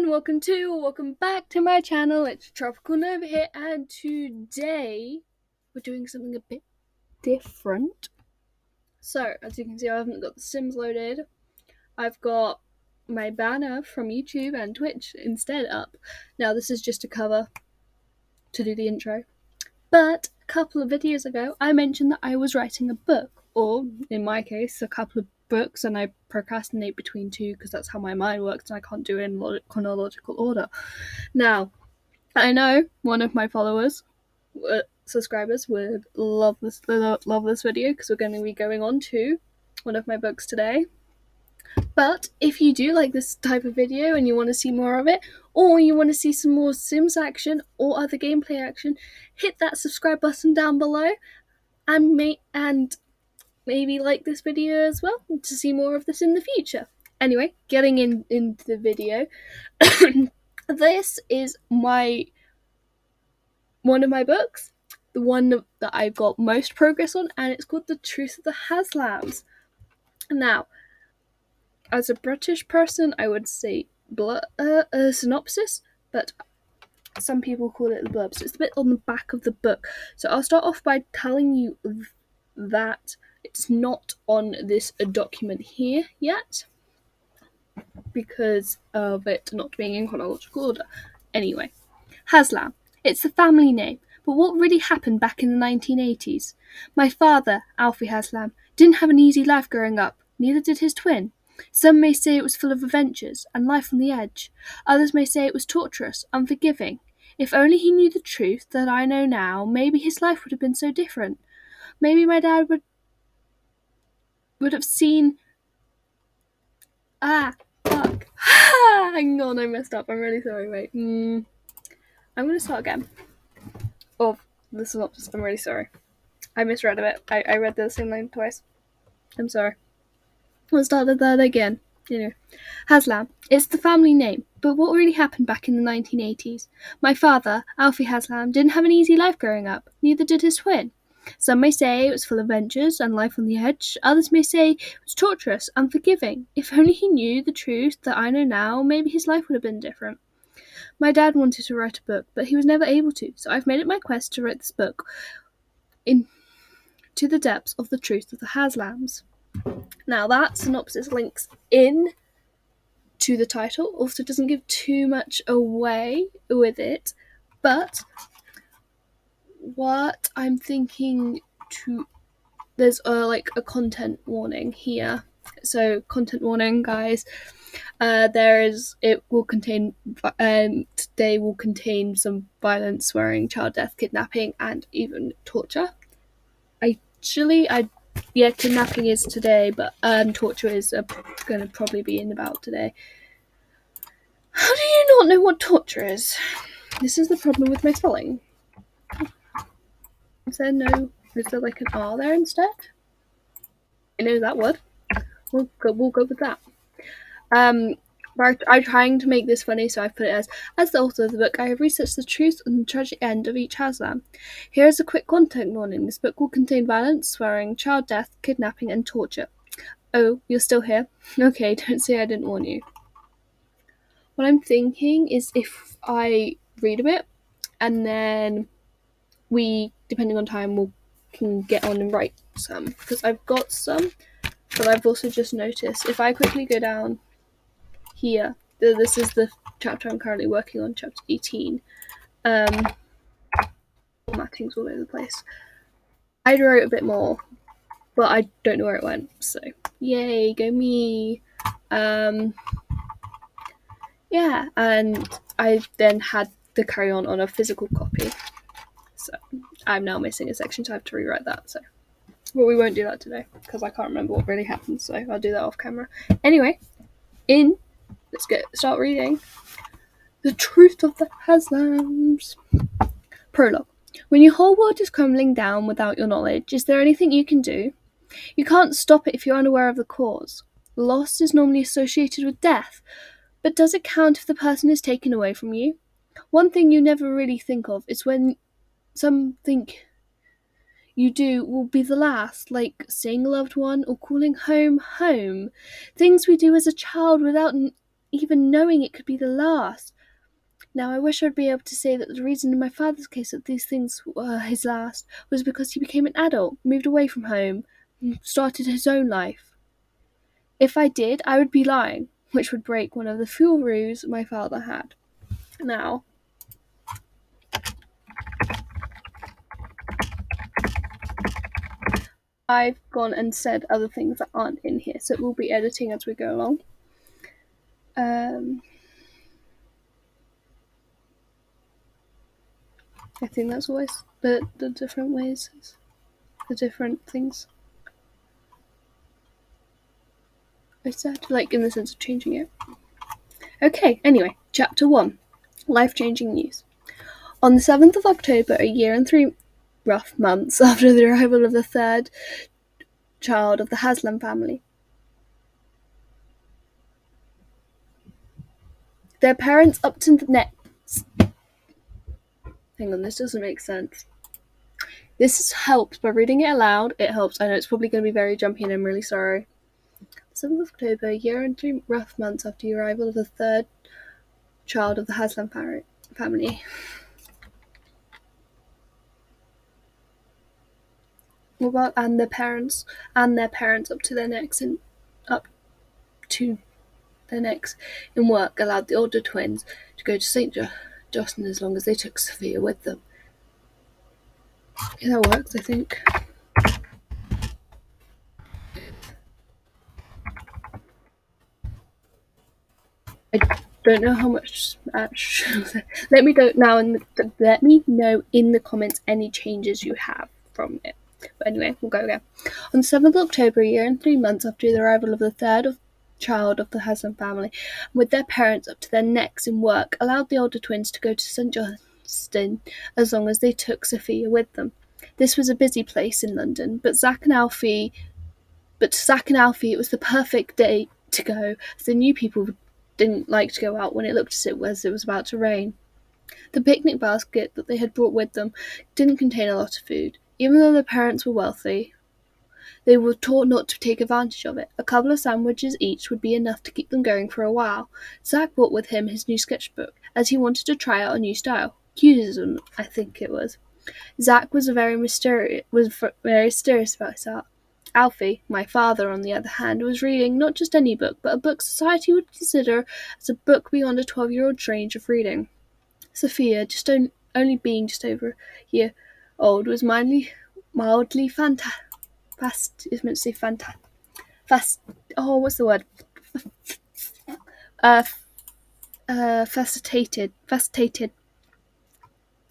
everyone, welcome back to my channel. It's Tropical Nova here, and today we're doing something a bit different. So, as you can see, I haven't got the Sims loaded. I've got my banner from YouTube and Twitch instead up. Now, this is just a cover to do the intro. But a couple of videos ago, I mentioned that I was writing a book, or in my case, a couple of books, and I procrastinate between two because that's how my mind works and I can't do it in chronological order. Now, I know one of my subscribers would love this video because we're going to be going on to one of my books today. But if you do like this type of video and you want to see more of it, or you want to see some more Sims action or other gameplay action, hit that subscribe button down below and maybe like this video as well to see more of this in the future. Anyway, getting into the video. This is one of my books, the one that I've got most progress on, and it's called The Truth of the Haslams. Now, as a British person, I would say a synopsis, but some people call it the blurb. So it's a bit on the back of the book. So I'll start off by telling you that it's not on this document here yet because of it not being in chronological order. Anyway, Haslam. It's the family name, but what really happened back in the 1980s? My father, Alfie Haslam, didn't have an easy life growing up, neither did his twin. Some may say it was full of adventures and life on the edge. Others may say it was torturous, unforgiving. If only he knew the truth that I know now, maybe his life would have been so different. Maybe my dad would have seen... Fuck. Hang on, I messed up. I'm really sorry, wait. I'm going to start again. Oh, the synopsis, I'm really sorry. I misread a bit. I read the same line twice. I'm sorry. We'll start that again. Haslam. It's the family name, but what really happened back in the 1980s? My father, Alfie Haslam, didn't have an easy life growing up, neither did his twin. Some may say it was full of adventures and life on the edge. Others may say it was torturous, unforgiving. If only he knew the truth that I know now, maybe his life would have been different. My dad wanted to write a book, but he was never able to, so I've made it my quest to write this book into the depths of the truth of the Haslams. Now, that synopsis links in to the title, also doesn't give too much away with it, but what I'm thinking there's a content warning here. So, content warning, guys. Today will contain some violence, swearing, child death, kidnapping, and even torture. Kidnapping is today, but torture is going to probably be in about today. How do you not know what torture is? This is the problem with my spelling. Is there an R there instead? I know that word. We'll go with that. But I'm trying to make this funny, so I've put it as the author of the book, I have researched the truth and the tragic end of each Haslam. Here is a quick content warning. This book will contain violence, swearing, child death, kidnapping, and torture. Oh, you're still here? Okay, don't say I didn't warn you. What I'm thinking is if I read a bit, and then we, depending on time, can get on and write some. Because I've got some, but I've also just noticed, if I quickly go down here, this is the chapter I'm currently working on, chapter 18. Formatting's all over the place. I wrote a bit more, but I don't know where it went, so yay, go me. Yeah, and I then had to carry on a physical copy, so I'm now missing a section, so I have to rewrite that, so. But we won't do that today, because I can't remember what really happened, so I'll do that off camera. Anyway, let's start reading. The Truth of the Haslams. Prologue. When your whole world is crumbling down without your knowledge, is there anything you can do? You can't stop it if you're unaware of the cause. Loss is normally associated with death, but does it count if the person is taken away from you? One thing you never really think of is when something you do will be the last, like seeing a loved one or calling home home. Things we do as a child without even knowing it could be the last. Now, I wish I'd be able to say that the reason in my father's case that these things were his last was because he became an adult, moved away from home, and started his own life. If I did, I would be lying, which would break one of the few rules my father had. Now, I've gone and said other things that aren't in here, so we'll be editing as we go along. I think that's always the different ways, the different things I said, like in the sense of changing it. Okay, anyway, chapter 1, life-changing news. On the 7th of October, a year and 3 rough months after the arrival of the third child of the Haslam family, their parents up to the necks. Hang on, this doesn't make sense. This helps by reading it aloud. It helps. I know it's probably going to be very jumpy and I'm really sorry. 7th of October, a year and 3 rough months after the arrival of the third child of the Haslam family. And their parents up to their necks in work allowed the older twins to go to St. Justin as long as they took Sophia with them. Yeah, that works, I think. I don't know how much. Let me know in the comments any changes you have from it. But anyway, we'll go again. On the 7th of October, a year and 3 months after the arrival of the third child of the Haslam family, with their parents up to their necks in work, allowed the older twins to go to St. Justin as long as they took Sophia with them. This was a busy place in London, but to Zach and Alfie, it was the perfect day to go, as they knew people didn't like to go out when it looked as it was about to rain. The picnic basket that they had brought with them didn't contain a lot of food. Even though their parents were wealthy, they were taught not to take advantage of it. A couple of sandwiches each would be enough to keep them going for a while. Zach brought with him his new sketchbook, as he wanted to try out a new style. Cubism, I think it was. Zach was very mysterious about his art. Alfie, my father, on the other hand, was reading not just any book, but a book society would consider as a book beyond a 12-year-old's range of reading. Sophia, only being just over a year old, was mildly fascinated,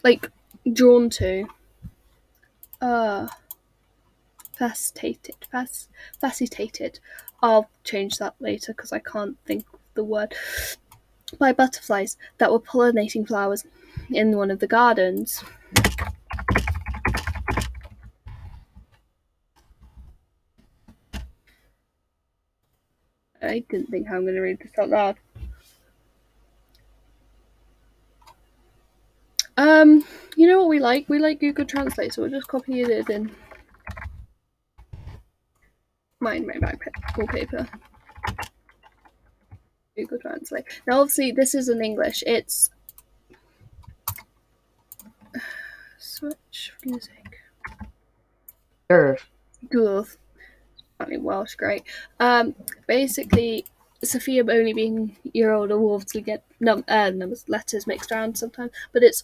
like drawn to. Fascinated. I'll change that later because I can't think of the word. By butterflies that were pollinating flowers in one of the gardens. I didn't think how I'm going to read this out loud. You know what we like? We like Google Translate, so we'll just copy it in. My wallpaper. Google Translate. Now, obviously, this is in English. It's switch music. Google. Welsh, great. Basically, Sophia only being a year older will obviously get letters mixed around sometimes, but it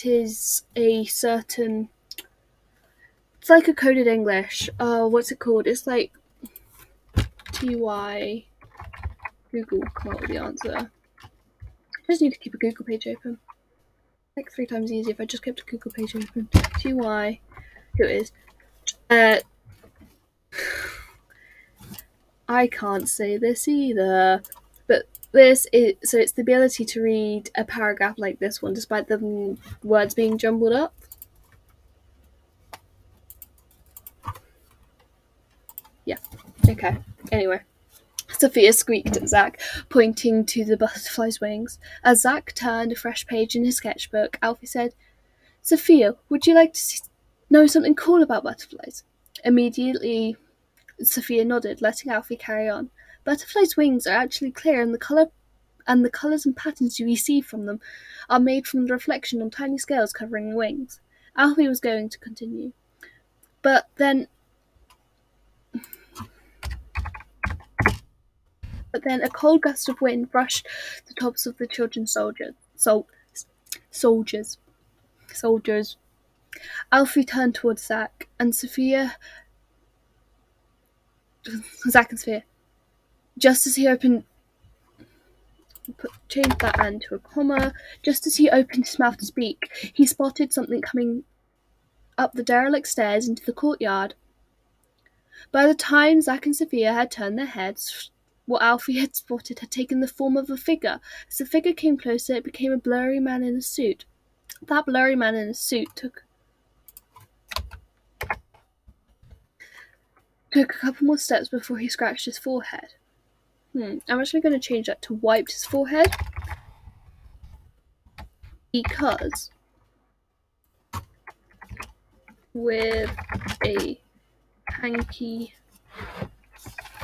is a certain. It's like a coded English. What's it called? It's like TY. Google come up with the answer. I just need to keep a Google page open. Like 3 times easier if I just kept a Google page open. TY. Here it is. I can't say this either. But it's the ability to read a paragraph like this one despite the words being jumbled up. Yeah. Okay. Anyway. Sophia squeaked at Zach, pointing to the butterfly's wings. As Zach turned a fresh page in his sketchbook, Alfie said, "Sophia, would you like to know something cool about butterflies?" Immediately, Sophia nodded, letting Alfie carry on. Butterflies' wings are actually clear, and the colours and patterns you receive from them are made from the reflection on tiny scales covering the wings. Alfie was going to continue, but then a cold gust of wind brushed the tops of the children's soldiers. Alfie turned towards Zack and Sophia. Zack and Sophia. Just as he changed that "and" to a comma. Just as he opened his mouth to speak, he spotted something coming up the derelict stairs into the courtyard. By the time Zack and Sophia had turned their heads, what Alfie had spotted had taken the form of a figure. As the figure came closer, it became a blurry man in a suit. That blurry man in a suit took a couple more steps before he scratched his forehead. I'm actually going to change that to wiped his forehead, because with a hanky,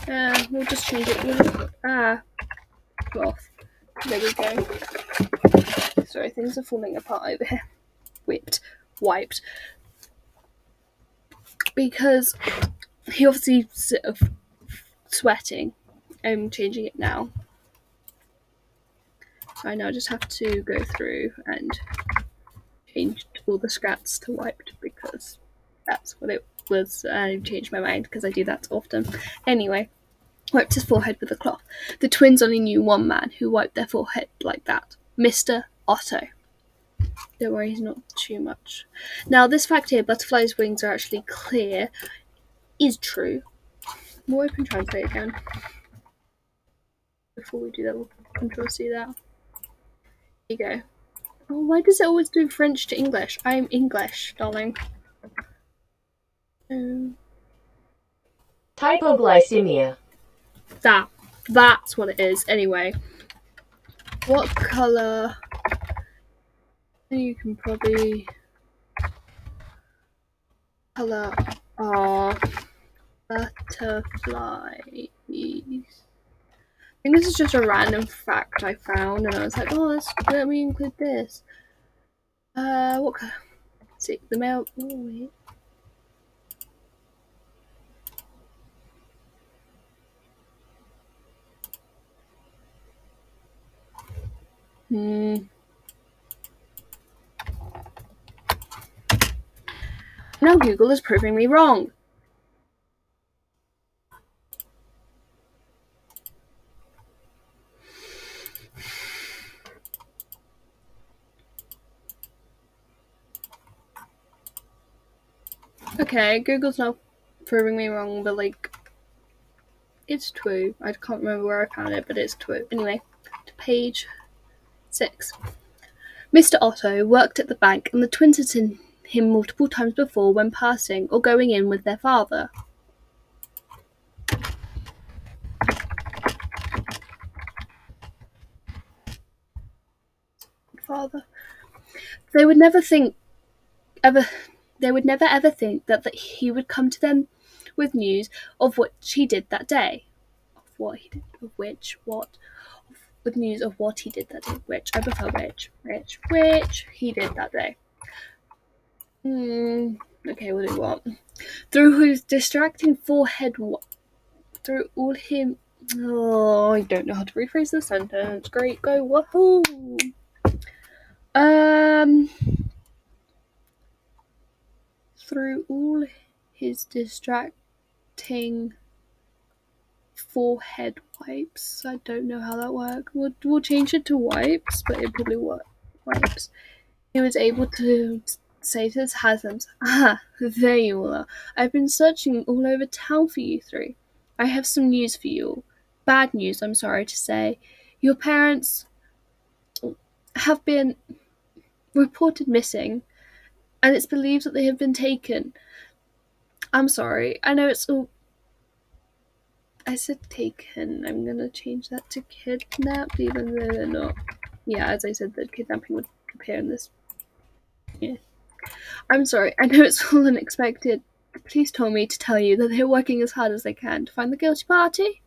we'll just change it with cloth. There we go. Sorry, things are falling apart over here. Wiped. Because he obviously sort of sweating. I'm changing it now. I now just have to go through and change all the scraps to wiped, because that's what it was. I changed my mind because I do that often. Anyway, wiped his forehead with a cloth. The twins only knew one man who wiped their forehead like that. Mr. Otto. Don't worry, he's not too much. Now, this fact here, butterflies' wings are actually clear, is true. We'll open translate again. Before we do that, we'll Control-C that. There you go. Oh, why does it always do French to English? I'm English, darling. Hypoglycemia. That's what it is. Anyway, what colour? You can probably colour are butterflies. I think this is just a random fact I found, and I was like, oh, let me include this. What colour? Let's see, the male. Oh, wait. Now Google is proving me wrong. Okay, Google's now proving me wrong, but it's true. I can't remember where I found it, but it's true. Anyway, to page 6. Mr. Otto worked at the bank, and the twins had seen him multiple times before when passing or going in with their father. They would never ever think that he would come to them with news of what he did that day. With news of what he did that day. Which he did that day. Okay, what do we want? Through his distracting forehead, through all him. Oh, I don't know how to rephrase the sentence. Great, go, woohoo! Through all his distracting forehead wipes. I don't know how that works. We'll change it to wipes, but it probably works. Wipes. He was able to say to his Haslams, there you all are. I've been searching all over town for you three. I have some news for you all. Bad news, I'm sorry to say. Your parents have been reported missing, and it's believed that they have been taken. I'm sorry. I know it's all... I said taken. I'm going to change that to kidnapped, even though they're not. Yeah, as I said, that kidnapping would appear in this. Yeah. I'm sorry. I know it's all unexpected. The police told me to tell you that they're working as hard as they can to find the guilty party.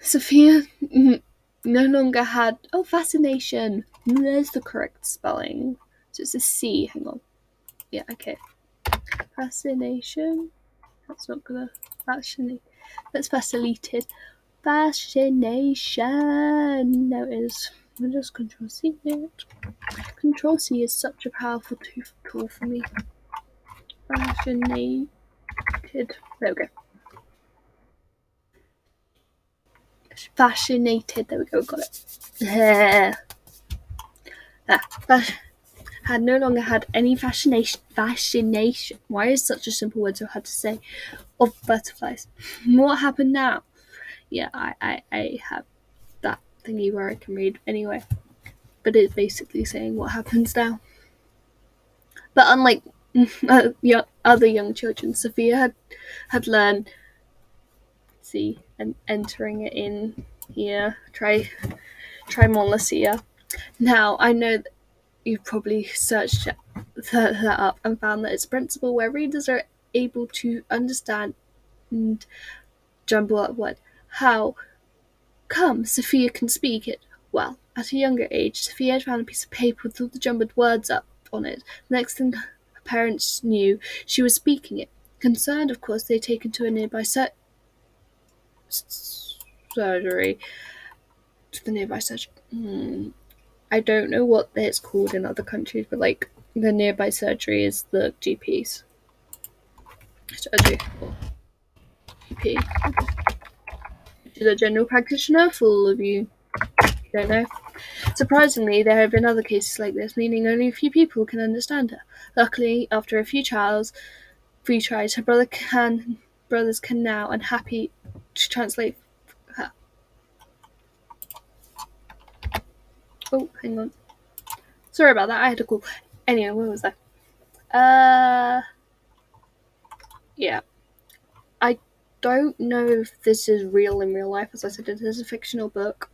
Sophia no longer had. Oh, fascination. There's the correct spelling. So it's a C. Hang on. Yeah, okay. Fascination. That's not gonna. Fascinate. That's fascinated. Fascination. There it is. I'll just Control C it. Control C is such a powerful tool for me. Fascinated. There we go. Fascinated. There we go. Got it. Had no longer had any fascination. Why is such a simple word so hard to say? Of butterflies. What happened now? Yeah, I have that thingy where I can read anyway. But it's basically saying what happens now. But unlike other young children, Sophia had learned. See, and entering it in here. Try Molossia. Now I know that you've probably searched that up and found that it's a principle where readers are able to understand and jumble up what. How come Sophia can speak it? Well, at a younger age, Sophia had found a piece of paper with all the jumbled words up on it. The next thing her parents knew, she was speaking it. Concerned, of course, they'd taken to a nearby surgery. To the nearby surgery. I don't know what it's called in other countries, but like the nearby surgery is the GP's surgery. GP. Which is a general practitioner for all of you who don't know. Surprisingly, there have been other cases like this, meaning only a few people can understand her. Luckily, after a few tries, her brothers can now, and happy to translate her. Oh, hang on. Sorry about that, I had a call. Anyway, where was I? Yeah. I don't know if this is real in real life. As I said, it is a fictional book.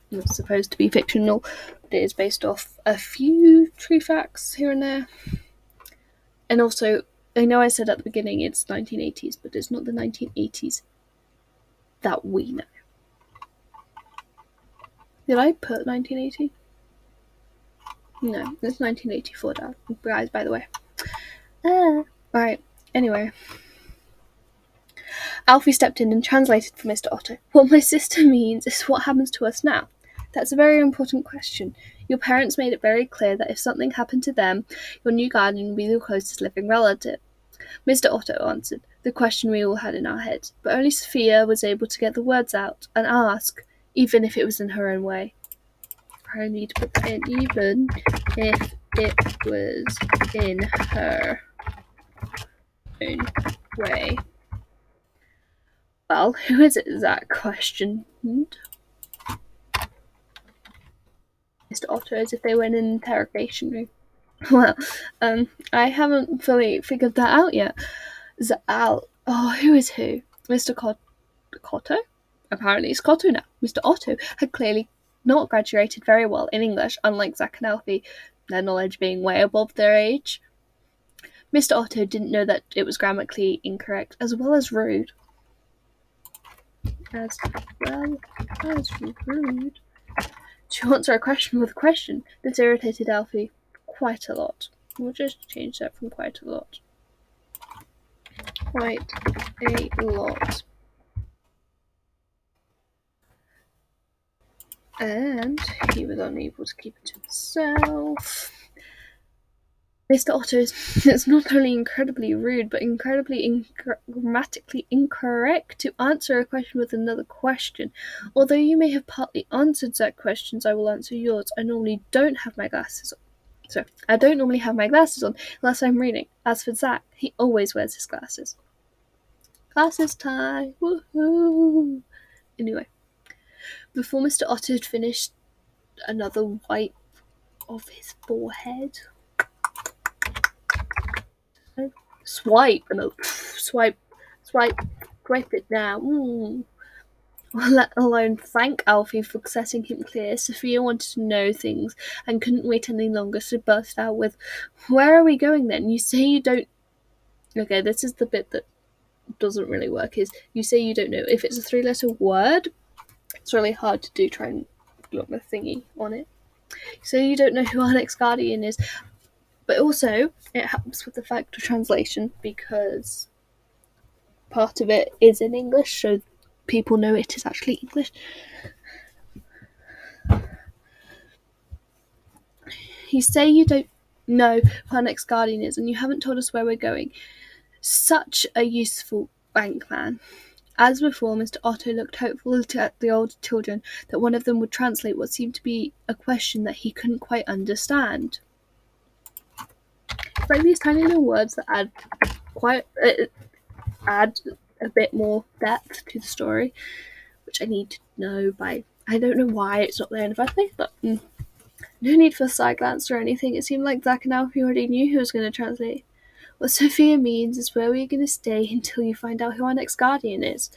It's supposed to be fictional, but it is based off a few true facts here and there. And also, I know I said at the beginning it's 1980s, but it's not the 1980s that we know. Did I put 1980? No, it's 1984, guys, by the way. Right, anyway. Alfie stepped in and translated for Mr. Otto. What my sister means is what happens to us now. That's a very important question. Your parents made it very clear that if something happened to them, your new guardian would be the closest living relative. Mr. Otto answered, the question we all had in our heads, but only Sophia was able to get the words out and ask, even if it was in her own way. I need to put that in, even if it was in her own way. Well, who is it that questioned Mr. Otto as if they were in an interrogation room? Well, I haven't fully figured that out yet. Who is who? Mr. Cotto? Apparently it's Cotto now. Mr. Otto had clearly not graduated very well in English, unlike Zack and Alfie, their knowledge being way above their age. Mr. Otto didn't know that it was grammatically incorrect, as well as rude. To answer a question with a question, this irritated Alfie quite a lot. We'll just change that from quite a lot. Quite a lot. And he was unable to keep it to himself. Mr. Otto is not only incredibly rude, but incredibly grammatically incorrect to answer a question with another question. Although you may have partly answered Zach's questions, I will answer yours. I normally don't have my glasses on. So, I don't normally have my glasses on unless I'm reading. As for Zach, he always wears his glasses. Glasses time! Woohoo! Anyway, before Mr. Otto had finished another wipe of his forehead, swipe it now. Let alone thank Alfie for setting him clear. Sophia wanted to know things and couldn't wait any longer, so burst out with, where are we going then? You say you don't... Okay, this is the bit that doesn't really work is you say you don't know. If it's a 3-letter word, it's really hard to do. Try and look the thingy on it. So you don't know who our next guardian is. But also, it helps with the fact of translation because part of it is in English, so people know it is actually English. You say you don't know who our next guardian is, and you haven't told us where we're going. Such a useful bankman. As before, Mr. Otto looked hopefully at the older children that one of them would translate what seemed to be a question that he couldn't quite understand. It's like these tiny little words that add a bit more depth to the story, which I need to know by. I don't know why it's not there in the first place, but no need for a side glance or anything. It seemed like Zach and Alfie already knew who was going to translate. What Sophia means is where we're going to stay until you find out who our next guardian is.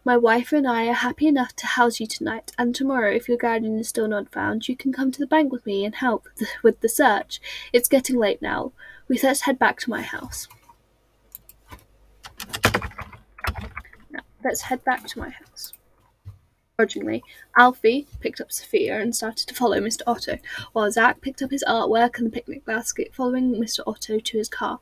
My wife and I are happy enough to house you tonight, and tomorrow, if your guardian is still not found, you can come to the bank with me and help with the search. It's getting late now. Let's head back to my house. Let's head back to my house. Grudgingly, Alfie picked up Sophia and started to follow Mr. Otto, while Zach picked up his artwork and the picnic basket, following Mr. Otto to his car.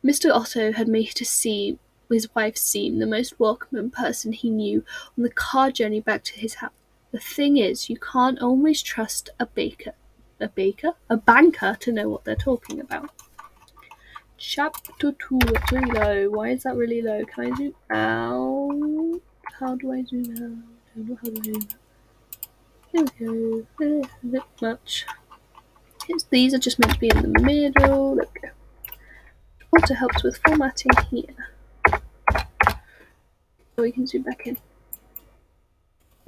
Mr. Otto had made his wife seem the most welcoming person he knew on the car journey back to his house. The thing is, you can't always trust a banker to know what they're talking about. Chapter 2, it's really low. Why is that really low? Can I zoom out? How do I zoom out? I don't know how to zoom out. Here we go. A bit much. These are just meant to be in the middle. There we go. Also helps with formatting here. So we can zoom back in.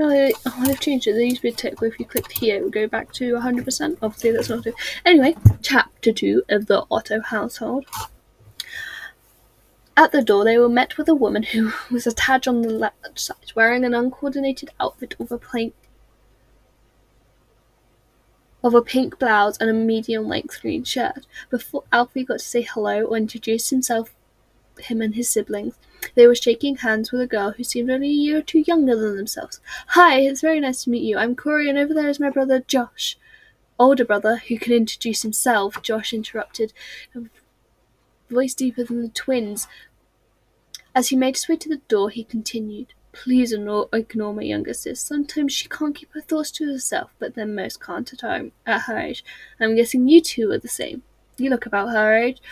I've changed it. There used to be a tick where if you clicked here, it would go back to 100%. Obviously, that's not it. Anyway, chapter 2 of the Otto household. At the door, they were met with a woman who was a tad on the left side, wearing an uncoordinated outfit of a pink blouse and a medium-length green shirt. Before Alfie got to say hello or introduce him and his siblings, they were shaking hands with a girl who seemed only a year or two younger than themselves. Hi, it's very nice to meet you. I'm Corey, and over there is my brother Josh. Older brother, who can introduce himself, Josh interrupted, a voice deeper than the twins. As he made his way to the door, he continued, Please ignore my younger sis. Sometimes she can't keep her thoughts to herself, but then most can't at her age. I'm guessing you two are the same. You look about her age.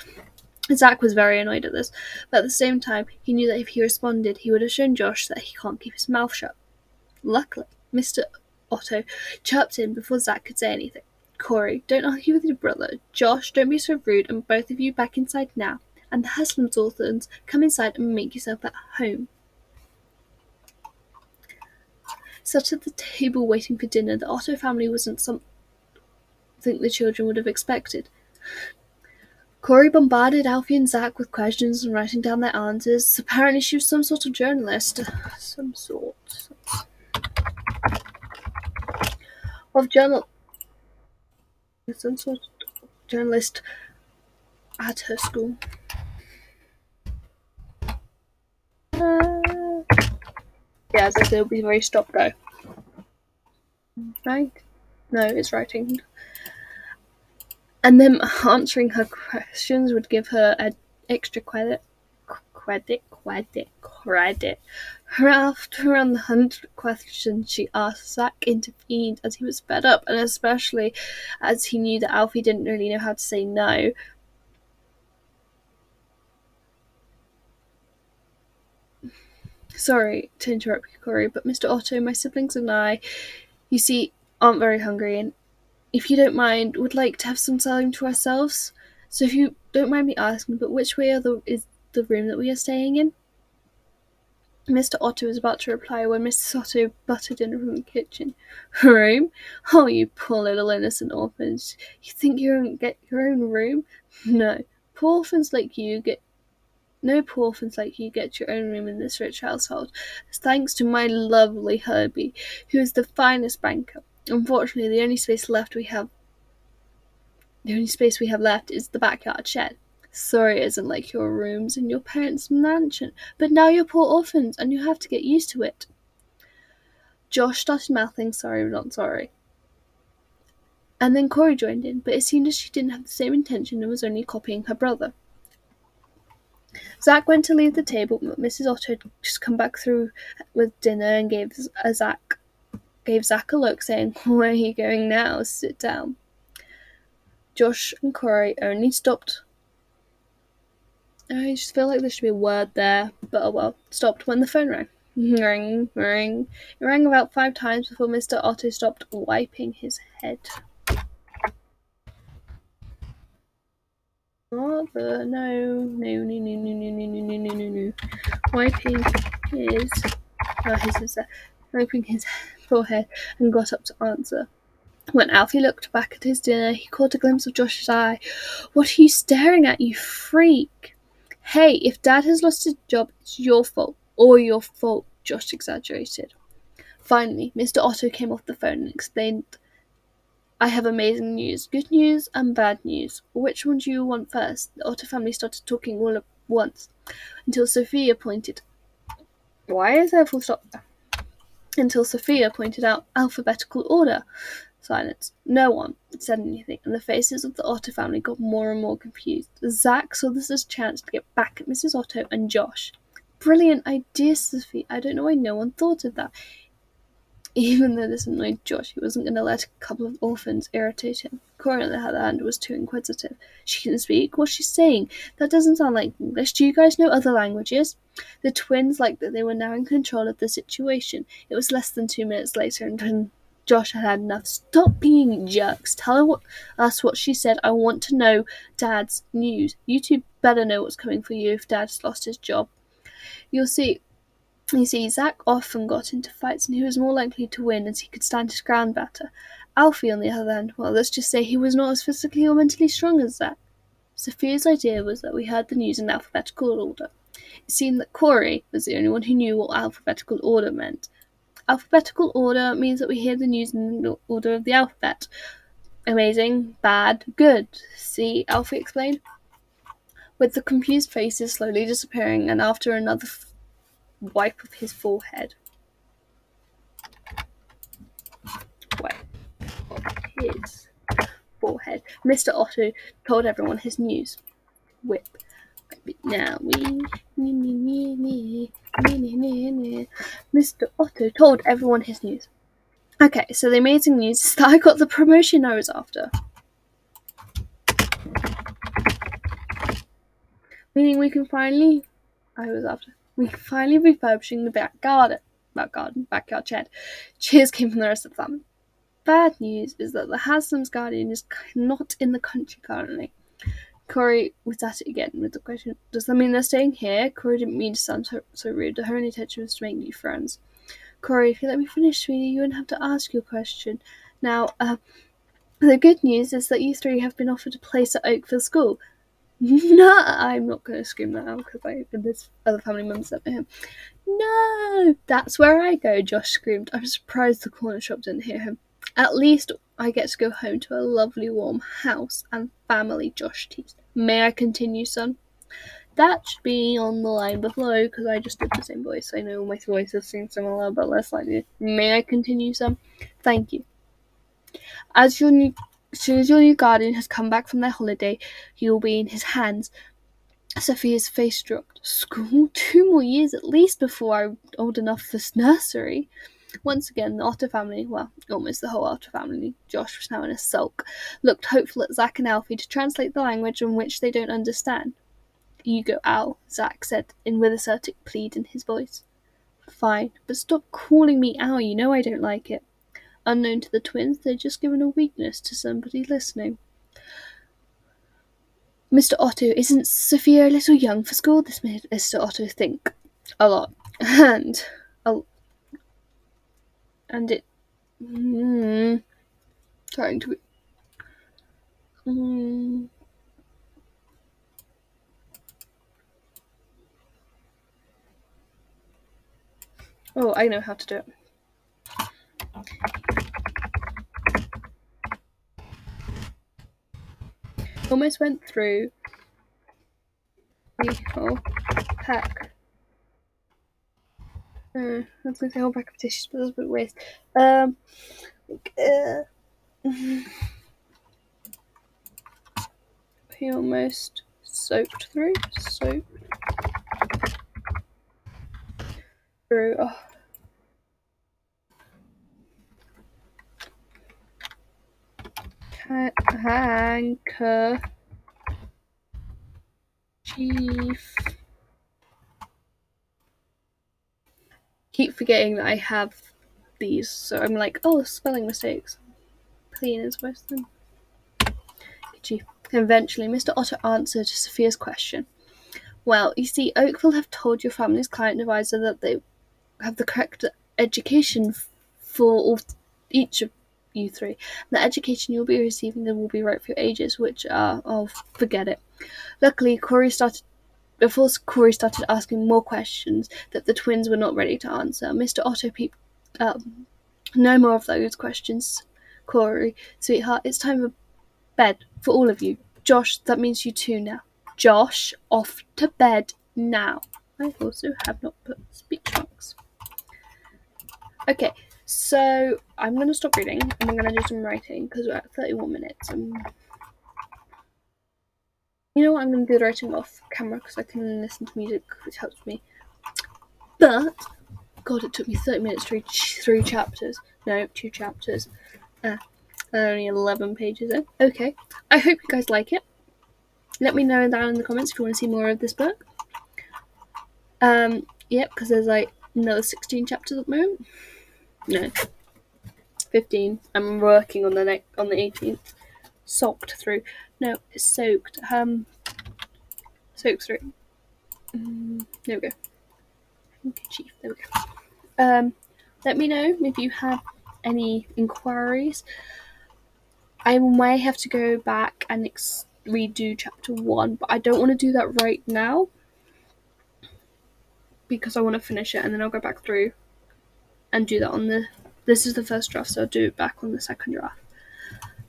Zach was very annoyed at this, but at the same time, he knew that if he responded, he would have shown Josh that he can't keep his mouth shut. Luckily, Mr. Otto chirped in before Zach could say anything. Corey, don't argue with your brother. Josh, don't be so rude, and both of you back inside now. And the Haslams orphans, come inside and make yourself at home. Sat at the table waiting for dinner, the Otto family wasn't something the children would have expected. Corey bombarded Alfie and Zach with questions and writing down their answers. Apparently she was some sort of journalist. Some sort of journalist at her school. Yeah, as I said, it'll be very stop-go. Right? No, it's writing. And then answering her questions would give her an extra credit. After around the 100th question she asked, Zach intervened as he was fed up, and especially as he knew that Alfie didn't really know how to say no. Sorry to interrupt you, Corey, but Mr. Otto, my siblings and I, you see, aren't very hungry, and if you don't mind, would like to have some time to ourselves. So if you don't mind me asking, but which way is the room that we are staying in? Mr. Otto was about to reply when Mrs. Otto butted in from the kitchen. Room? Oh, you poor little innocent orphans. You think you won't get your own room? No. Poor orphans like you get your own room in this rich household, thanks to my lovely Herbie, who is the finest banker. Unfortunately, the only space we have left is the backyard shed. Sorry it isn't like your rooms in your parents' mansion, but now you're poor orphans and you have to get used to it. Josh started mouthing sorry, not sorry. And then Corey joined in, but it seemed as she didn't have the same intention and was only copying her brother. Zach went to leave the table, but Mrs. Otto had just come back through with dinner and gave Zach a look, saying, "Where are you going now? Sit down." Josh and Corey only stopped. I just feel like there should be a word there, but oh well. Stopped when the phone rang. Ring, ring. It rang about 5 times before Mr. Otto stopped wiping his head. Father, no. Wiping his forehead and got up to answer. When Alfie looked back at his dinner, he caught a glimpse of Josh's eye. "What are you staring at, you freak?" "Hey, if Dad has lost his job, it's your fault. Or your fault," Josh exaggerated. Finally, Mr. Otto came off the phone and explained, "I have amazing news. Good news and bad news. Which one do you want first?" The Otto family started talking all at once, until Sophia pointed... Why is there a full stop there? Until Sophia pointed out alphabetical order. Silence. No one said anything, and the faces of the Otto family got more and more confused. Zach saw this as a chance to get back at Mrs. Otto and Josh. "Brilliant idea, Sophie. I don't know why no one thought of that." Even though this annoyed Josh, he wasn't going to let a couple of orphans irritate him. Cora, on the other hand, was too inquisitive. "She can speak? What's she saying? That doesn't sound like English. Do you guys know other languages?" The twins liked that they were now in control of the situation. It was less than 2 minutes later, and when Josh had had enough. "Stop being jerks. Tell us what she said. I want to know Dad's news. You two better know what's coming for you if Dad's lost his job. You see, Zach often got into fights, and he was more likely to win as he could stand his ground better. Alfie, on the other hand, well, let's just say he was not as physically or mentally strong as Zach." Sophia's idea was that we heard the news in alphabetical order. It seemed that Corey was the only one who knew what alphabetical order meant. Alphabetical order means that we hear the news in the order of the alphabet. Amazing, bad, good. See, Alfie explained, with the confused faces slowly disappearing, and after another wipe of his forehead. Mr. Otto told everyone his news. Whip. Now Mr. Otto told everyone his news. Okay, so the amazing news is that I got the promotion I was after. Meaning we can finally be refurbishing the backyard shed. Cheers came from the rest of the family. Bad news is that the Haslams guardian is not in the country currently. Corey was at it again with the question, "Does that mean they're staying here?" Corey didn't mean to sound so rude. Her only intention was to make new friends. "Corey, if you let me finish, sweetie, you wouldn't have to ask your question. Now, the good news is that you 3 have been offered a place at Oakville School." No, I'm not going to scream that out because this other family member said to him. "No, that's where I go," Josh screamed. I'm surprised the corner shop didn't hear him. "At least I get to go home to a lovely warm house and family," Josh teased. "May I continue, son?" That should be on the line below because I just did the same voice. I know my voices seem similar but less likely. "May I continue, son?" "Thank you. As soon as your new guardian has come back from their holiday, you will be in his hands." Sophia's face dropped. "School? 2 more years at least before I'm old enough for nursery." Once again, the Otto family, well, almost the whole Otto family, Josh was now in a sulk, looked hopeful at Zach and Alfie to translate the language in which they don't understand. "You go, Al," Zach said, with a certain plead in his voice. "Fine, but stop calling me Al, you know I don't like it." Unknown to the twins, they'd just given a weakness to somebody listening. "Mr. Otto, isn't Sophia a little young for school?" This made Mr. Otto think a lot. And it... trying to... Oh, I know how to do it. Almost went through whole pack. I was going to say a whole pack of tissues, but that's a bit waste. He almost soaked through. Oh. Handkerchief. Keep forgetting that I have these, so I'm like, oh, spelling mistakes. Clean is worse than. Eventually, Mr. Otter answered Sophia's question. Well, you see, Oakville have told your family's client advisor that they have the correct education for each of you three. The education you'll be receiving will be right for your ages, which are, oh, forget it. Luckily, before Corey started asking more questions that the twins were not ready to answer, Mr. Otto peeped up. No more of those questions, Corey. Sweetheart, it's time for bed for all of you. Josh, that means you too now. Josh, off to bed now. I also have not put speech marks. Okay, so I'm going to stop reading and I'm going to do some writing because we're at 31 minutes. You know what? I'm going to do the writing off camera because I can listen to music, which helps me. But, God, it took me 30 minutes to read 3 chapters. No, 2 chapters. Only 11 pages in. Okay, I hope you guys like it. Let me know down in the comments if you want to see more of this book. Yep, because there's like another 16 chapters at the moment. No, 15. I'm working on the 18th. Soaked through. No, it's soaked. Soaked through. There we go. Handkerchief. There we go. Let me know if you have any inquiries. I may have to go back and redo chapter 1, but I don't want to do that right now because I want to finish it and then I'll go back through and do that on this is the first draft, so I'll do it back on the second draft.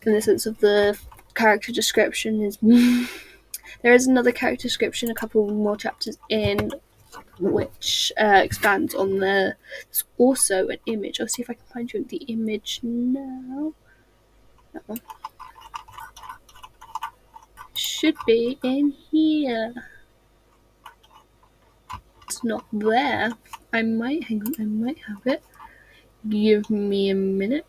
In the sense of the character description is there is another character description a couple more chapters in which expands on there's also an image. I'll see if I can find you the image now. That one should be in here. It's not there. I might have it. Give me a minute.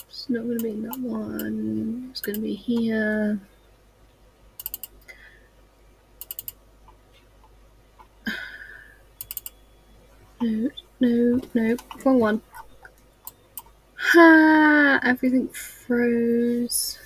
It's not going to be in that one. It's going to be here. No. Wrong one. Ha! Everything froze.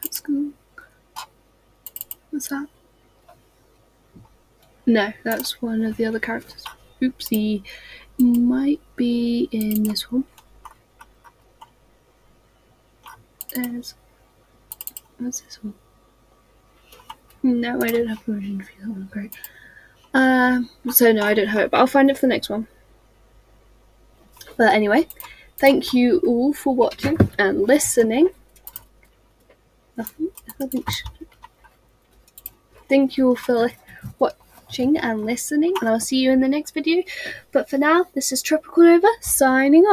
Let's go. What's that? No, that's one of the other characters. Oopsie. Might be in this one. What's this one? No, I don't have permission for that one. Great. So no, I don't have it, but I'll find it for the next one. But anyway, thank you all for watching and listening. Thank you all for watching and listening, and I'll see you in the next video. But for now, this is Tropical Nova signing off.